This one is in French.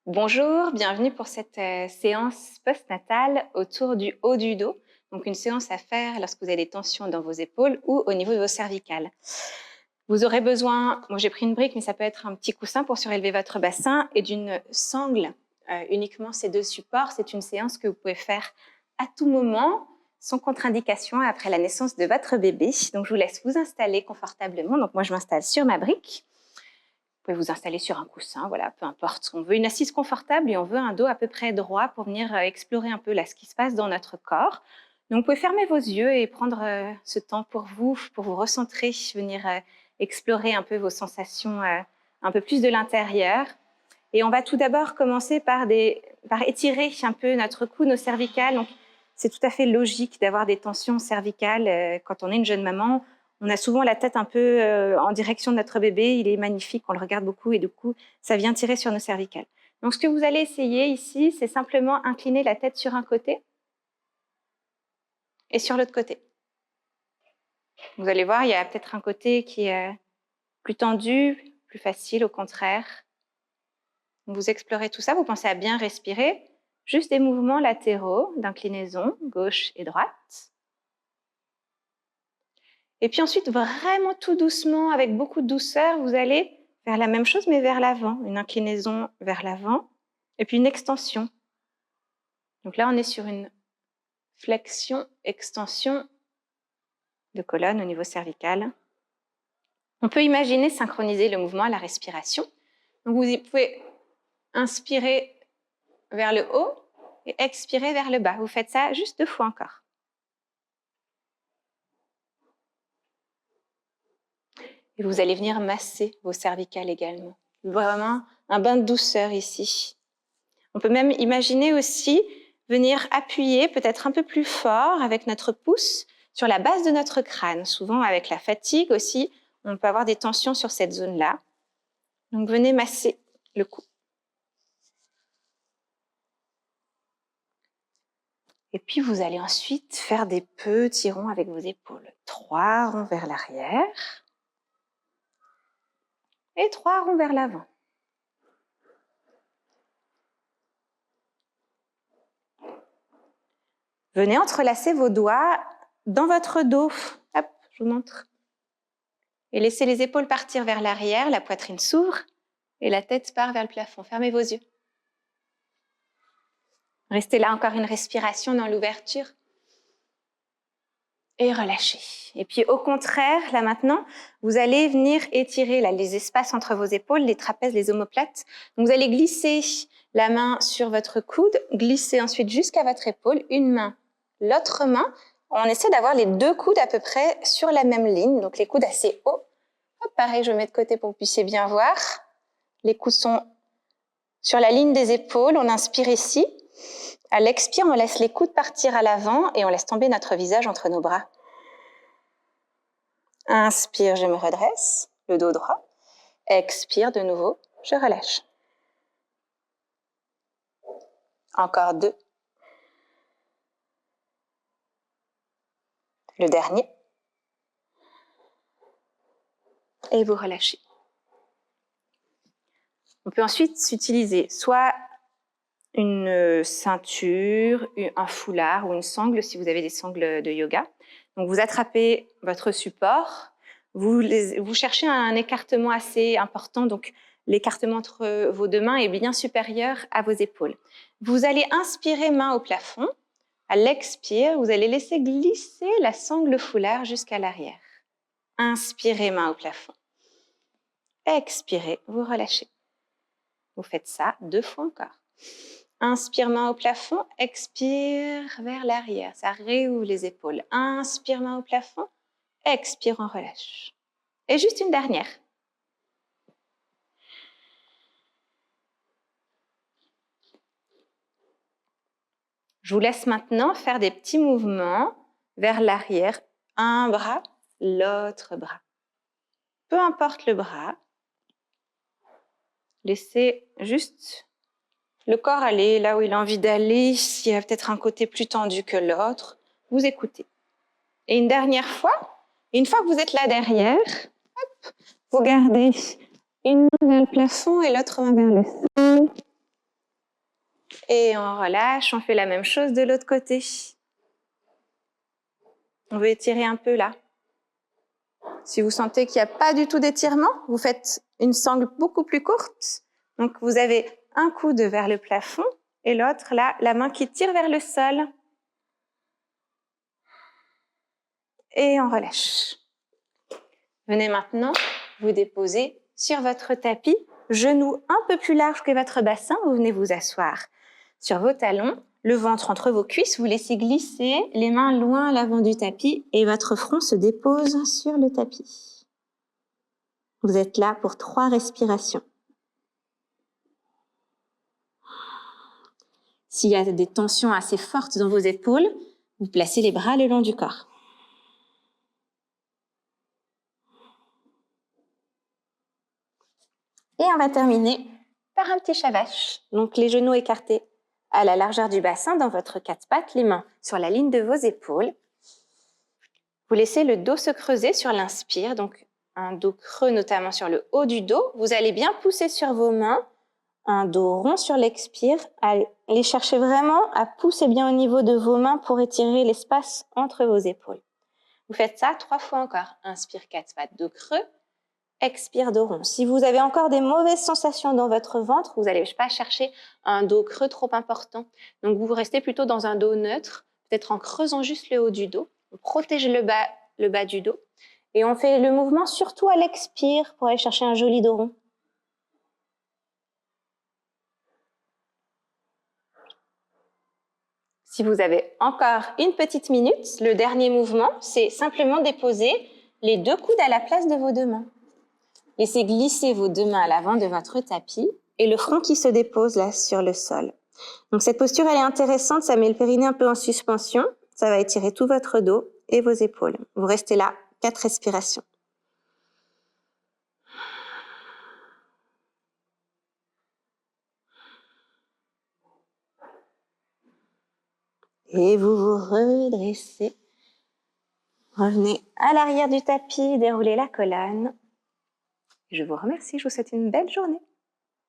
Bonjour, bienvenue pour cette séance postnatale autour du haut du dos. Donc une séance à faire lorsque vous avez des tensions dans vos épaules ou au niveau de vos cervicales. Vous aurez besoin, moi j'ai pris une brique, mais ça peut être un petit coussin pour surélever votre bassin et d'une sangle, uniquement ces deux supports. C'est une séance que vous pouvez faire à tout moment, sans contre-indication après la naissance de votre bébé. Donc je vous laisse vous installer confortablement. Donc moi je m'installe sur ma brique. Vous pouvez vous installer sur un coussin, voilà, peu importe. On veut une assise confortable et on veut un dos à peu près droit pour venir explorer un peu là, ce qui se passe dans notre corps. Donc, vous pouvez fermer vos yeux et prendre ce temps pour vous recentrer, venir explorer un peu vos sensations un peu plus de l'intérieur. Et on va tout d'abord commencer par étirer un peu notre cou, nos cervicales. Donc, c'est tout à fait logique d'avoir des tensions cervicales quand on est une jeune maman. On a souvent la tête un peu en direction de notre bébé. Il est magnifique, on le regarde beaucoup et du coup, ça vient tirer sur nos cervicales. Donc, ce que vous allez essayer ici, c'est simplement incliner la tête sur un côté et sur l'autre côté. Vous allez voir, il y a peut-être un côté qui est plus tendu, plus facile au contraire. Vous explorez tout ça, vous pensez à bien respirer. Juste des mouvements latéraux d'inclinaison, gauche et droite. Et puis ensuite, vraiment tout doucement, avec beaucoup de douceur, vous allez faire la même chose, mais vers l'avant. Une inclinaison vers l'avant, et puis une extension. Donc là, on est sur une flexion, extension de colonne au niveau cervical. On peut imaginer synchroniser le mouvement à la respiration. Donc vous pouvez inspirer vers le haut et expirer vers le bas. Vous faites ça juste 2 fois encore. Et vous allez venir masser vos cervicales également. Vraiment un bain de douceur ici. On peut même imaginer aussi venir appuyer peut-être un peu plus fort avec notre pouce sur la base de notre crâne. Souvent avec la fatigue aussi, on peut avoir des tensions sur cette zone-là. Donc venez masser le cou. Et puis vous allez ensuite faire des petits ronds avec vos épaules. 3 ronds vers l'arrière. Et 3 ronds vers l'avant. Venez entrelacer vos doigts dans votre dos. Hop, je vous montre. Et laissez les épaules partir vers l'arrière, la poitrine s'ouvre et la tête part vers le plafond. Fermez vos yeux. Restez là encore une respiration dans l'ouverture. Et relâchez. Et puis au contraire, là maintenant, vous allez venir étirer là, les espaces entre vos épaules, les trapèzes, les omoplates. Donc vous allez glisser la main sur votre coude, glisser ensuite jusqu'à votre épaule, une main, l'autre main. On essaie d'avoir les 2 coudes à peu près sur la même ligne, donc les coudes assez hauts. Hop, pareil, je mets de côté pour que vous puissiez bien voir. Les coudes sont sur la ligne des épaules, on inspire ici. À l'expire, on laisse les coudes partir à l'avant et on laisse tomber notre visage entre nos bras. Inspire, je me redresse, le dos droit. Expire de nouveau, je relâche. Encore 2. Le dernier. Et vous relâchez. On peut ensuite utiliser soit une ceinture, un foulard ou une sangle si vous avez des sangles de yoga. Donc vous attrapez votre support, vous cherchez un écartement assez important, donc l'écartement entre vos 2 mains est bien supérieur à vos épaules. Vous allez inspirer main au plafond. À l'expire, vous allez laisser glisser la sangle foulard jusqu'à l'arrière. Inspirez main au plafond. Expirez, vous relâchez. Vous faites ça 2 fois encore. Inspire, main au plafond, expire vers l'arrière. Ça réouvre les épaules. Inspire, main au plafond, expire, on relâche. Et juste une dernière. Je vous laisse maintenant faire des petits mouvements vers l'arrière. Un bras, l'autre bras. Peu importe le bras. Laissez juste le corps aller là où il a envie d'aller. S'il y a peut-être un côté plus tendu que l'autre, vous écoutez. Et une dernière fois, une fois que vous êtes là derrière, hop, vous gardez une main vers le plafond et l'autre main vers le sol. Et on relâche, on fait la même chose de l'autre côté. On veut étirer un peu là. Si vous sentez qu'il n'y a pas du tout d'étirement, vous faites une sangle beaucoup plus courte. Donc vous avez un coude vers le plafond et l'autre là, la main qui tire vers le sol. Et on relâche. Venez maintenant vous déposer sur votre tapis, genoux un peu plus larges que votre bassin. Vous venez vous asseoir sur vos talons, le ventre entre vos cuisses, vous laissez glisser les mains loin à l'avant du tapis et votre front se dépose sur le tapis. Vous êtes là pour 3 respirations. S'il y a des tensions assez fortes dans vos épaules, vous placez les bras le long du corps. Et on va terminer par un petit shavash. Donc les genoux écartés à la largeur du bassin dans votre 4 pattes, les mains sur la ligne de vos épaules. Vous laissez le dos se creuser sur l'inspire, donc un dos creux notamment sur le haut du dos. Vous allez bien pousser sur vos mains, un dos rond sur l'expire. Allez chercher vraiment à pousser bien au niveau de vos mains pour étirer l'espace entre vos épaules. Vous faites ça 3 fois encore. Inspire 4 pattes, dos creux. Expire, dos rond. Si vous avez encore des mauvaises sensations dans votre ventre, vous n'allez pas chercher un dos creux trop important. Donc vous restez plutôt dans un dos neutre, peut-être en creusant juste le haut du dos. On protège le bas du dos. Et on fait le mouvement surtout à l'expire pour aller chercher un joli dos rond. Si vous avez encore une petite minute, le dernier mouvement, c'est simplement déposer les 2 coudes à la place de vos 2 mains. Laissez glisser vos 2 mains à l'avant de votre tapis et le front qui se dépose là sur le sol. Donc cette posture, elle est intéressante, ça met le périnée un peu en suspension. Ça va étirer tout votre dos et vos épaules. Vous restez là, 4 respirations. Et vous vous redressez. Revenez à l'arrière du tapis, déroulez la colonne. Je vous remercie, je vous souhaite une belle journée.